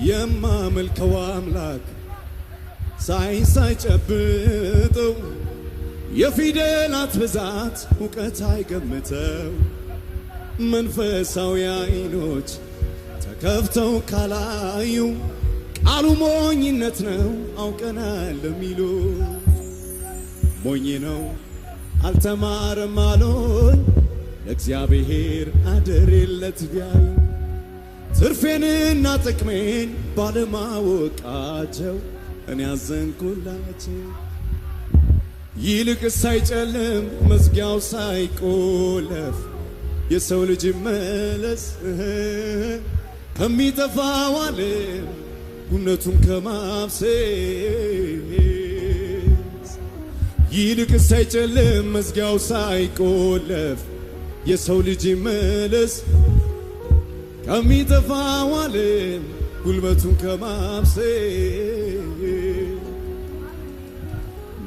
የማመልከው አምላክ ሳይጨብጠው የፊደላት ብዛት እውቀት አይገምተው መንፈሳዊ አይኖች ተከፍተው ካላዩ ቃሉ ሞኝነት ነው አውቀናል ለሚሉ ሞኝ ነው አልተማረም አሉኝ ለእግዚአብሔር አደረለት ቢያዩ ትርፌንና ጥቅሜን ባለማወቃቸው እኔ አዘንኩላቸው። ይልቅ ሳይጨልም መዝጊያው ሳይቆለፍ የሰው ልጅ መለስ ከሚጠፋው ዓለም ጉነቱን ከማፍሰስ ይልቅ ሳይጨልም መዝጊያው ሳይቆለፍ የሰው ልጅ መለስ ከሚጠፋው ዓለም ጉልበቱን ከማፍሰስ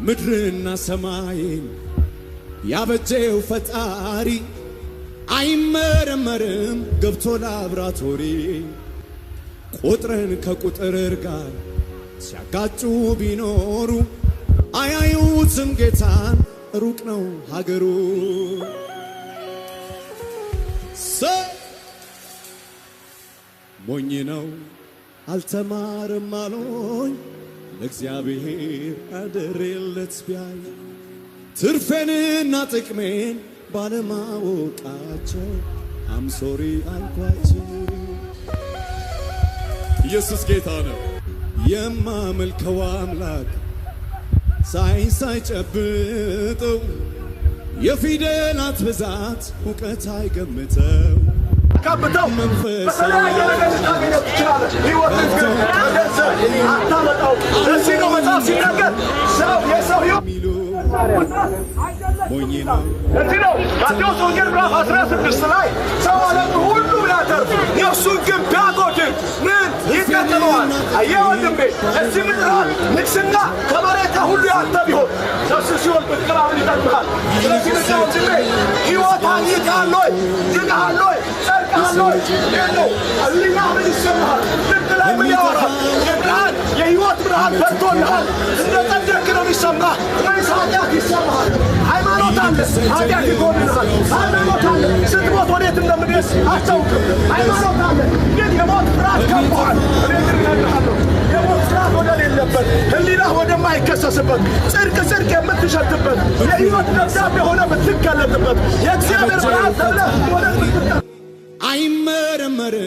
ምድርና ሰማይን ያበጀው ፈጣሪ አይመረመርም ገብቶ ላብራቶሪ ቁጥርን ከቁጥር ጋር ሲያጋጩ ቢኖሩ አያዩትም ጌታን ሩቅ ነው ሀገሩ። ሞኝ ነው አልተማረም አሉኝ ለእግዚአብሔር አደረለት ቢያዩ ትርፌንና ጥቅሜን ባለማወቃቸው አምሶሪ አልኳቸው። ኢየሱስ ጌታ ነው። የማመልከው አምላክ ሳይጨብጠው የፊደላት ብዛት እውቀት አይገምተው ካብተው በተለያየ ነገር ልታገኘው ትችላለህ። ሕይወትን ግን ከገንዘብ አታመጣው። ለዚህ ነው መጽሐፍ ሲናገር ሰው የሰው ሕይወት ሞኝ ነው። ለዚህ ነው ማቴዎስ ወንጌል ምዕራፍ 16 ላይ ሰው ዓለምን ሁሉ ቢያተርፍ ነፍሱን ግን ቢያጎድል ምን ይቀጥለዋል? አየህ ወንድሜ፣ እዚህ ምድር ንግሥና ከመሬት ሁሉ ያንተ ቢሆን ነፍስ ሲሆን ብትቀር ምን ይጠቅምሃል? ስለዚህ ወንድሜ ሕይወት አግኝተሃል ወይ? ድነሃል ወይ? ጸድቀሃል ወይ? ነው ሕሊና ምን ይሰማሃል? ልብ ላይ ምን ያወራል? የብርሃን የሕይወት ብርሃን በርቶልሃል። እንደ ጸደቅክ ነው የሚሰማህ ወይስ ኃጢአት ይሰማሃል? ሃይማኖት አለ፣ ኃጢአት ይጎድልሃል። ሃይማኖት አለ፣ ስትሞት ወዴት እንደምትደርስ አታውቅም። ሃይማኖት አለ፣ ግን የሞት ፍርሃት ከቦሃል። እኔ ግን እነግርሃለሁ የሞት ፍርሃት ወደሌለበት ሕሊናህ ወደማይከሰስበት ጽድቅ የምትሸትበት የሕይወት ደብዳቤ ሆነ የምትገለጥበት የእግዚአብሔር ብርሃን ተብለህ ወደ አይመረመርም